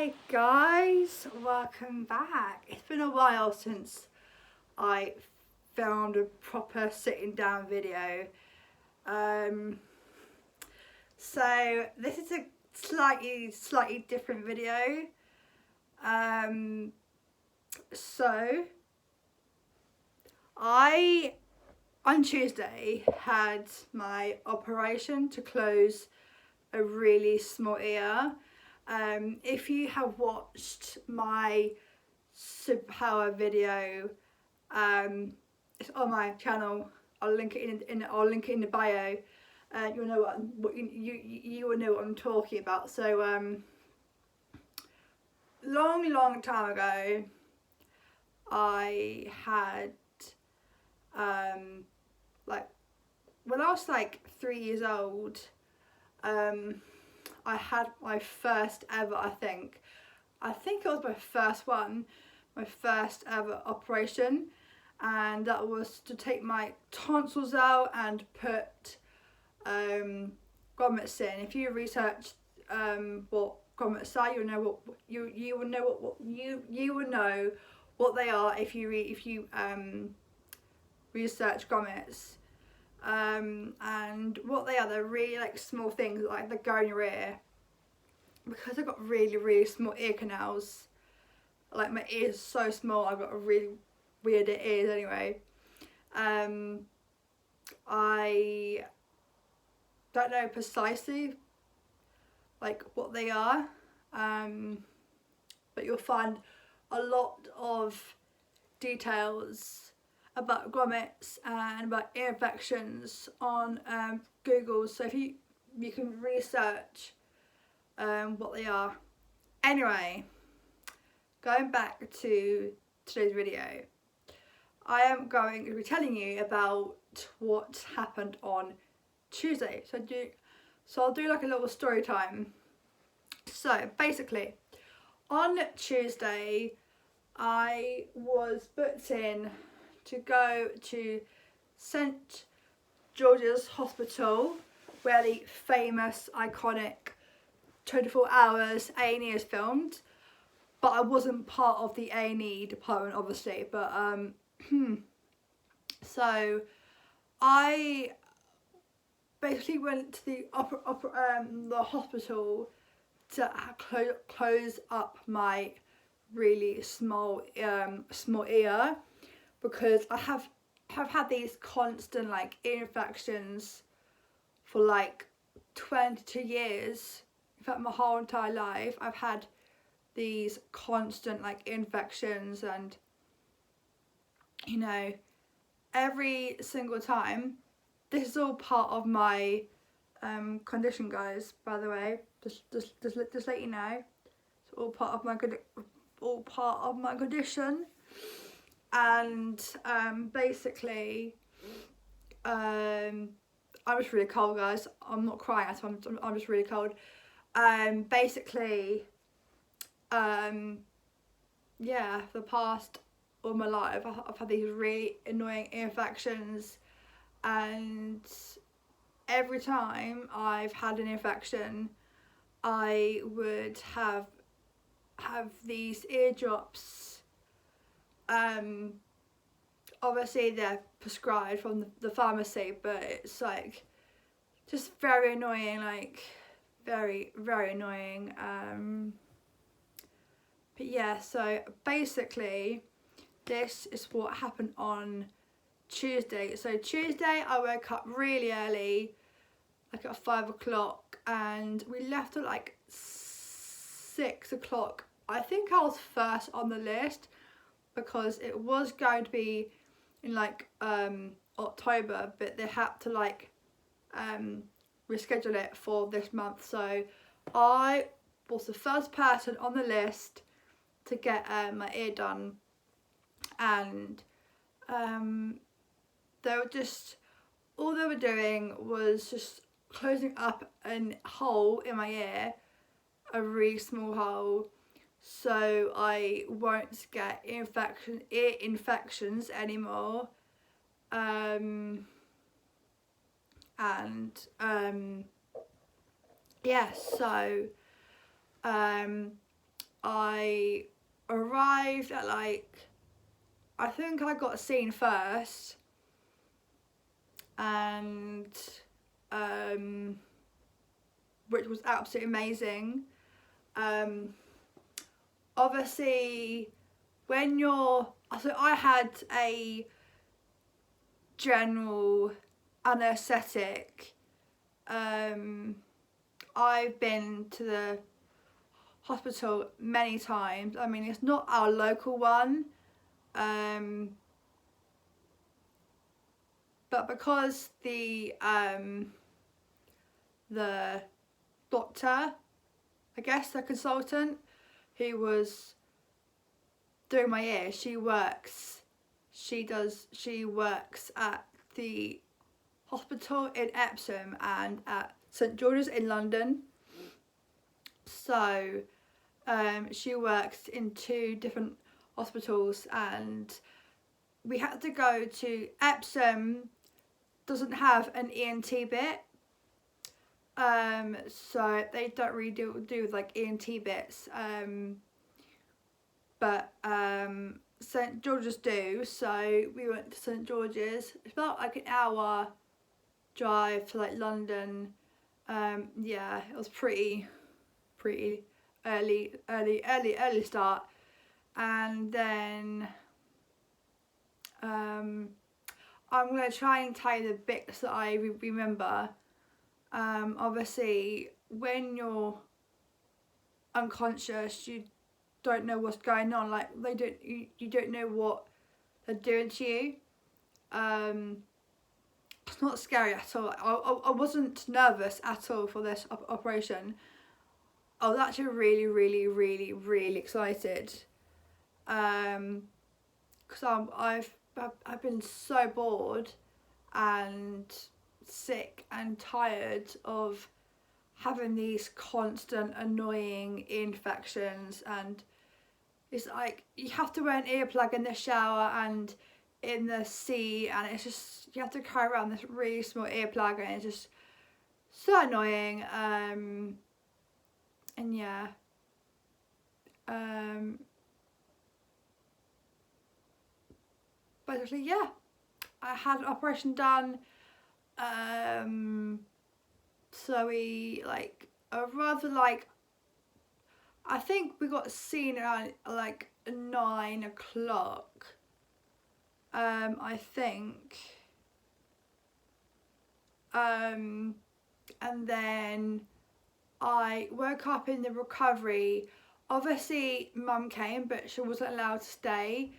Hi guys, welcome back. It's been a while since I filmed a proper sitting down video. So this is a slightly different video. So I on Tuesday had my operation to close a really small ear. If you have watched my superpower video, it's on my channel. I'll link it in the bio. You'll know what you will know what I'm talking about. So long time ago, I had like when I was like 3 years old. I had my first ever, I think it was my first one, my first ever operation, and that was to take my tonsils out and put grommets in. If you research what grommets are, you'll know what you will know what they are if you research grommets. And what they are, they're really like small things like that go in your ear. Because I've got really small ear canals, like my ears so small, I've got a really weird ears anyway. I don't know precisely like what they are, but you'll find a lot of details about grommets and about ear infections on Google, so if you can research what they are. Anyway, going back to today's video, I am going to be telling you about what happened on Tuesday. So I'll do like a little story time. So basically, on Tuesday, I was booked in to go to St George's Hospital, where the famous, iconic 24 Hours A&E is filmed. But I wasn't part of the A&E department, obviously. But so I basically went to the hospital to close up my really small ear, because I have had these constant like ear infections for like 22 years. In fact, my whole entire life I've had these constant like infections, and you know, every single time. This is all part of my condition, guys, by the way, just let you know. It's all part of my condition. And basically I'm just really cold, guys. I'm not crying, I'm just really cold. Basically yeah, for the past all my life I've had these really annoying infections, and every time I've had an infection I would have these eardrops. Obviously they're prescribed from the pharmacy, but it's like just very annoying, like very annoying. But yeah, so basically this is what happened on Tuesday. So Tuesday I woke up really early, like at 5 o'clock, and we left at like 6 o'clock. I think I was first on the list because it was going to be in like October, but they had to like reschedule it for this month. So I was the first person on the list to get my ear done, and they were just, all they were doing was just closing up a hole in my ear, a really small hole, so I won't get ear infections anymore. Yeah, so I arrived at like, I think I got seen first, and which was absolutely amazing. Obviously when so I had a general anaesthetic. I've been to the hospital many times. I mean, it's not our local one, but because the doctor, I guess the consultant who was doing my ear, she works at the hospital in Epsom and at St George's in London. So she works in 2 different hospitals, and we had to go to Epsom. Doesn't have an ENT bit, so they don't really do like ENT bits, but St George's do. So we went to St George's. It's about like an hour drive to like London. Yeah, it was pretty early start. And then I'm going to try and tell you the bits that I remember. Obviously when you're unconscious, you don't know what's going on, like you don't know what they're doing to you. It's not scary at all. I wasn't nervous at all for this operation. I was actually really excited, because I've been so bored and sick and tired of having these constant annoying infections, and it's like you have to wear an earplug in the shower and in the sea, and it's just, you have to carry around this really small earplug, and it's just so annoying. And yeah, basically, yeah, I had an operation done. So we I think we got seen around like 9 o'clock. I think. And then I woke up in the recovery. Obviously Mum came, but she wasn't allowed to stay.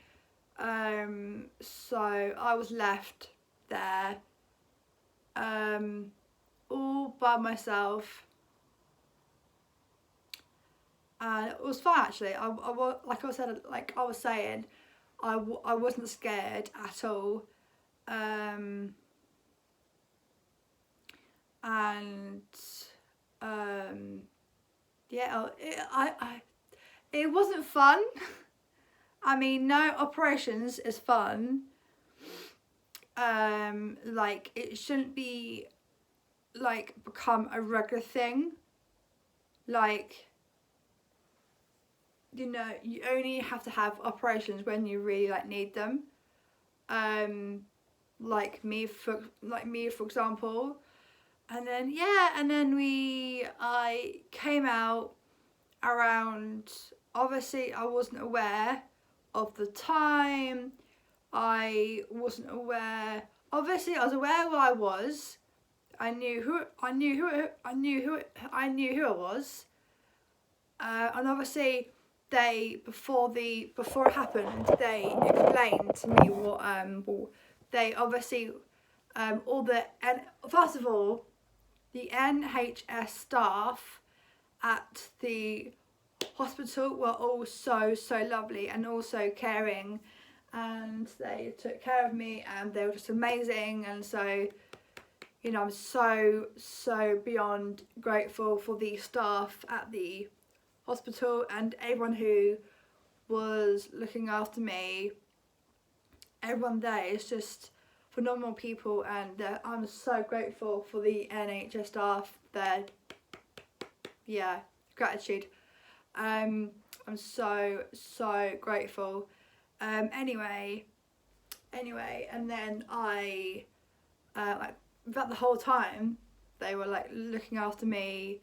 So I was left there, all by myself. And it was fun actually. I like I was saying, I wasn't scared at all. And yeah, it wasn't fun. I mean, no operations is fun. Like it shouldn't be like become a regular thing. Like, you know, you only have to have operations when you really like need them. Like me for example. And then yeah, and then I came out around, obviously I wasn't aware of the time. I wasn't aware, obviously I was aware where I was. I knew who I was. And obviously before it happened, they explained to me what they obviously first of all, the NHS staff at the hospital were all so lovely and also caring, and they took care of me and they were just amazing. And so, you know, I'm so beyond grateful for the staff at the hospital and everyone who was looking after me. Everyone there is just phenomenal people, and I'm so grateful for the NHS staff there. Yeah, gratitude. I'm so grateful. Anyway, and then I like throughout the whole time they were like looking after me,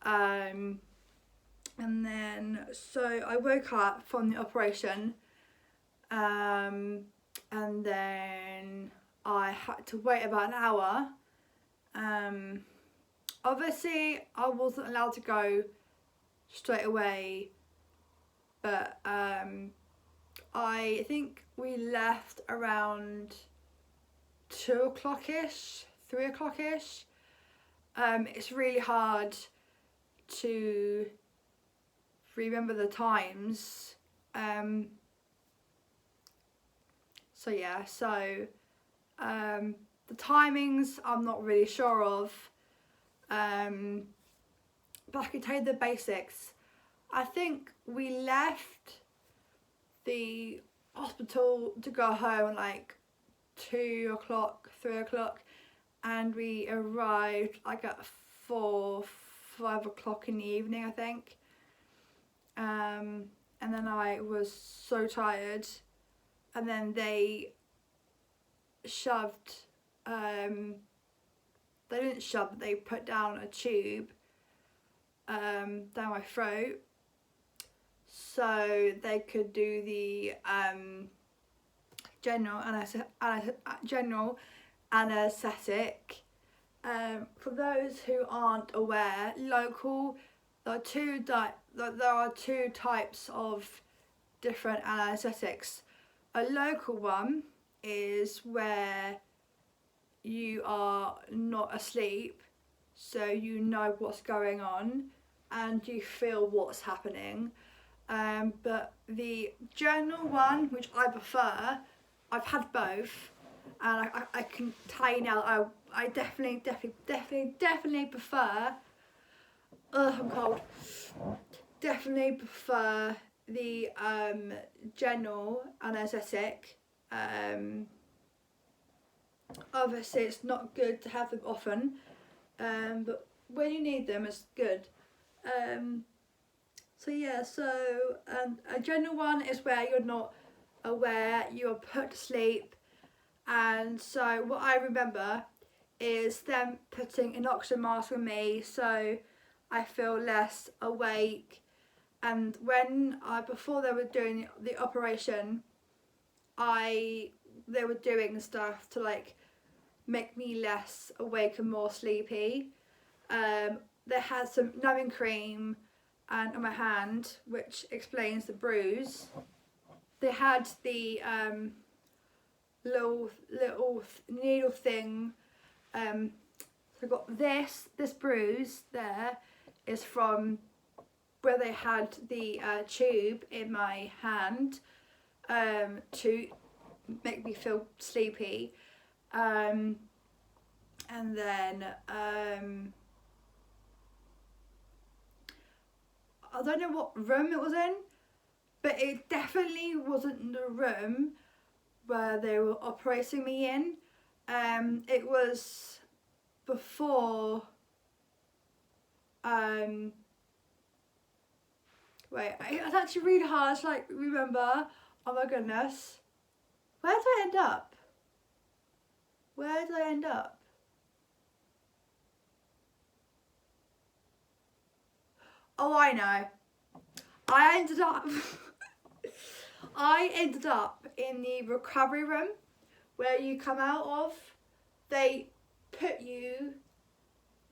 and then so I woke up from the operation, and then I had to wait about an hour. Obviously I wasn't allowed to go straight away, but I think we left around 2 o'clock-ish, 3 o'clock-ish. It's really hard to remember the times. So yeah, so the timings I'm not really sure of, but I can tell you the basics. I think we left the hospital to go home at like 2 o'clock, 3 o'clock, and we arrived like at 4, 5 o'clock in the evening, I think. And then I was so tired, and then they shoved, they didn't shove, but they put down a tube down my throat so they could do the general anaesthetic. For those who aren't aware, there are two types of different anaesthetics. A local one is where you are not asleep, so you know what's going on and you feel what's happening. But the general one, which I prefer, I've had both, and I can tell you now, I definitely prefer, I'm cold, definitely prefer the general anaesthetic. Obviously it's not good to have them often, but when you need them it's good. So yeah, so a general one is where you're not aware, you're put to sleep, and so what I remember is them putting an oxygen mask on me so I feel less awake. And when before they were doing the operation, they were doing stuff to like make me less awake and more sleepy. They had some numbing cream and on my hand, which explains the bruise. They had the little needle thing. So I got this bruise there is from where they had the tube in my hand to make me feel sleepy, and then I don't know what room it was in, but it definitely wasn't the room where they were operating me in. It was before, wait, it's actually really hard to like remember. Oh my goodness. Where did I end up? Where did I end up? Oh, I know. I ended up in the recovery room where you come out of. They put you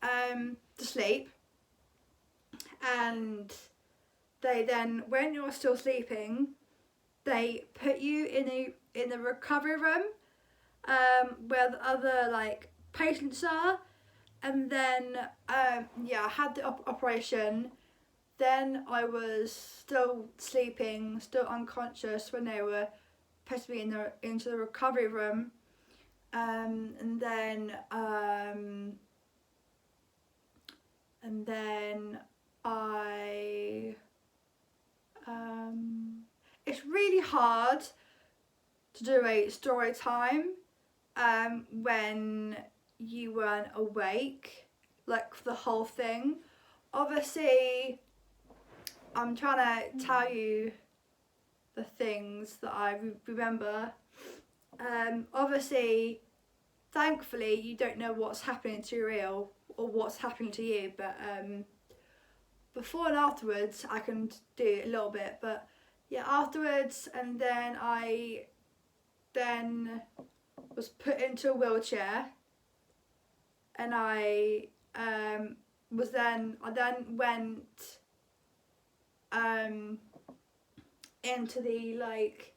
to sleep, and they then, when you're still sleeping, they put you in the recovery room where the other like patients are, and then yeah, I had the operation. Then I was still sleeping, still unconscious when they were putting me into the recovery room, and then I it's really hard to do a story time when you weren't awake, like for the whole thing. Obviously I'm trying to tell you the things that I remember. Obviously, thankfully, you don't know what's happening to your ear or what's happening to you, but before and afterwards, I can do a little bit. But yeah, afterwards, and then I then was put into a wheelchair, and I then went into the like,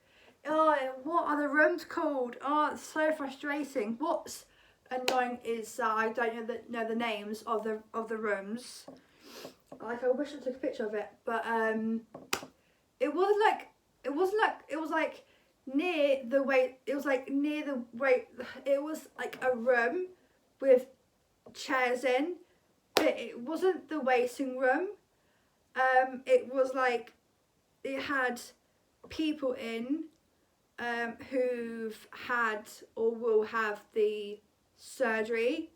oh, what are the rooms called? Oh, it's so frustrating. What's annoying is that I don't know the names of the rooms. Like, I wish I took a picture of it, but it was like near the way. It was like near the way. It was like a room with chairs in, but it wasn't the waiting room. It was like it had people in who've had or will have the surgery.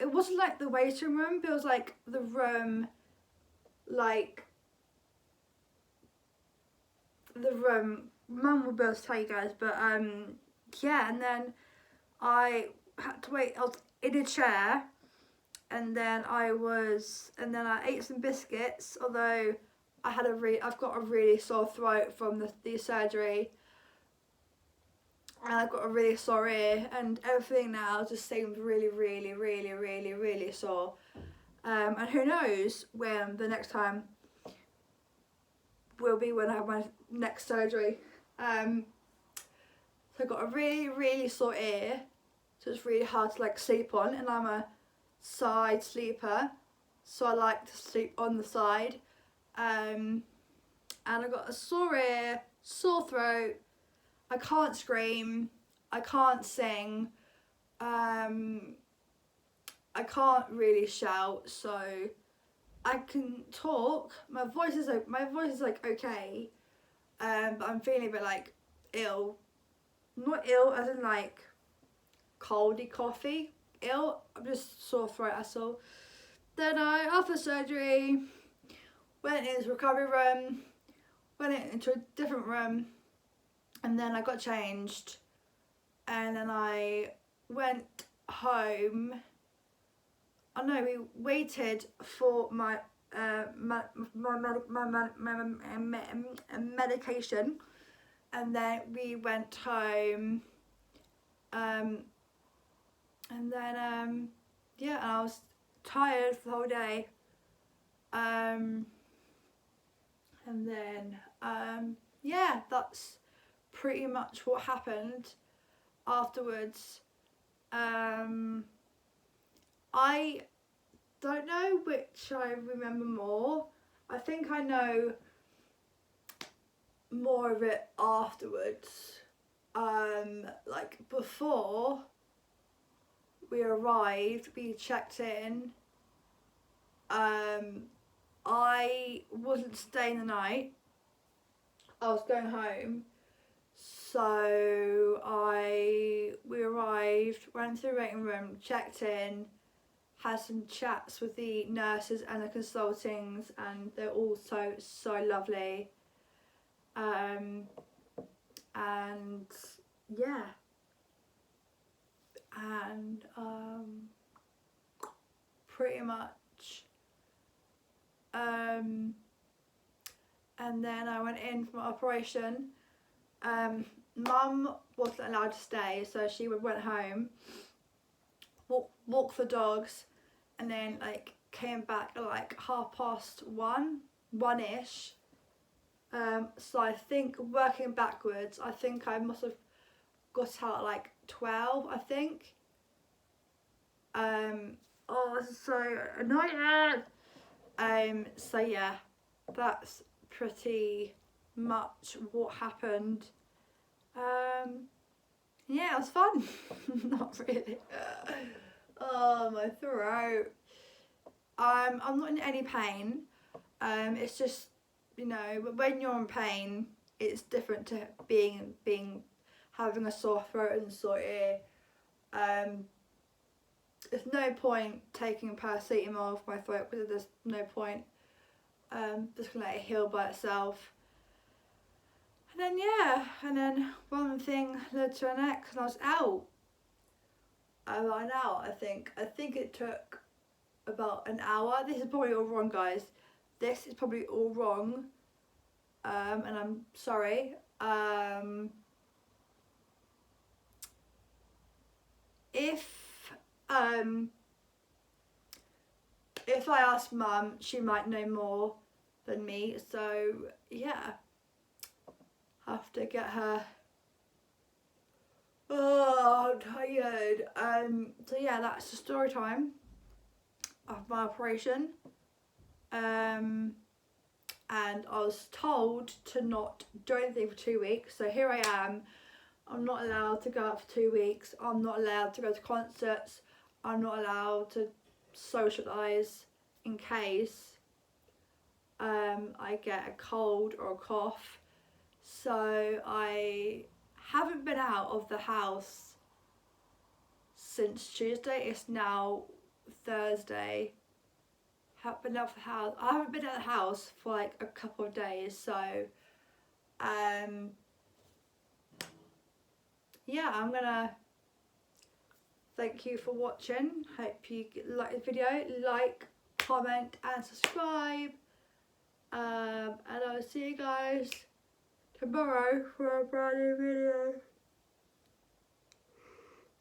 It wasn't like the waiting room, but it was like the room, like the room. Mum will be able to tell you guys, but yeah. And then I had to wait. I was in a chair, and then I ate some biscuits. Although I've got a really sore throat from the surgery, and I've got a really sore ear, and everything now just seems really, really, really, really, really sore. And who knows when the next time will be when I have my next surgery. So I've got a really, really sore ear, so it's really hard to like sleep on, and I'm a side sleeper, so I like to sleep on the side. And I've got a sore ear, sore throat. I can't scream, I can't sing, I can't really shout, so I can talk. My voice is like okay, but I'm feeling a bit like ill. Not ill as in like coldy coffee. Ill. I'm just sore throat. That's all. Then after surgery, went into the recovery room, went into a different room, and then I got changed, and then I went home. Oh no, we waited for my medication, and then we went home, and then yeah, I was tired for the whole day, and then yeah, that's pretty much what happened afterwards. I don't know which I remember more. I think I know more of it afterwards. Like before we arrived, we checked in. I wasn't staying the night. I was going home. So we arrived, went through the waiting room, checked in, had some chats with the nurses and the consultings, and they're all so lovely. And yeah, and pretty much, and then I went in for my operation. Mum wasn't allowed to stay, so she went home, walk the dogs, and then like came back at like 1:30, 1ish. So I think working backwards, I think I must have got out at like 12, I think. Oh, this is so annoying. So yeah, that's pretty much what happened. Yeah, it was fun. Not really. Oh, my throat. I'm not in any pain. It's just, you know, but when you're in pain, it's different to having a sore throat and sore ear. there's no point taking paracetamol for my throat because there's no point. Just gonna let it heal by itself. And then yeah, and then one thing led to the next, and I was out. About an hour, I think. I think it took about an hour. This is probably all wrong, guys. This is probably all wrong. And I'm sorry. If I ask Mum, she might know more than me. So yeah, have to get her. Oh, I'm tired. So yeah, that's the story time of my operation. And I was told to not do anything for 2 weeks. So here I am. I'm not allowed to go out for 2 weeks. I'm not allowed to go to concerts. I'm not allowed to socialise in case I get a cold or a cough. So I haven't been out of the house since Tuesday. It's now Thursday. Haven't been out of the house. I haven't been out of the house for like a couple of days. So yeah, I'm gonna thank you for watching. Hope you like the video. Like, comment and subscribe. And I'll see you guys tomorrow for a brand new video.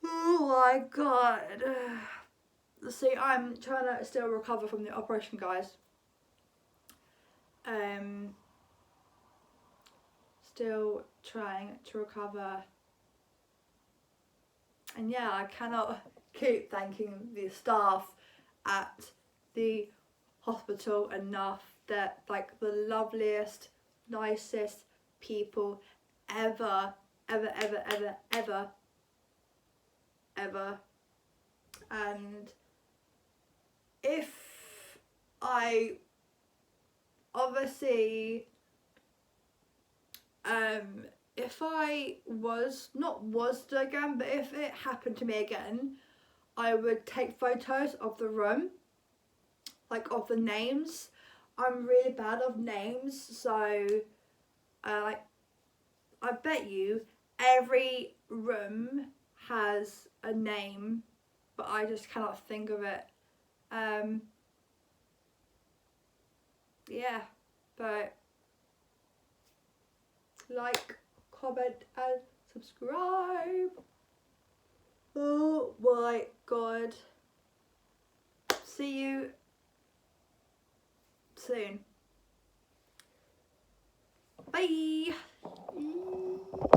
Oh my god. See, I'm trying to still recover from the operation, guys. Still trying to recover. And yeah, I cannot keep thanking the staff at the hospital enough. They're like the loveliest, nicest people ever. And if I obviously if I was again, but if it happened to me again, I would take photos of the room, like of the names. I'm really bad of names, so like I bet you every room has a name, but I just cannot think of it. Yeah, but like, comment and subscribe. Oh my god. See you soon.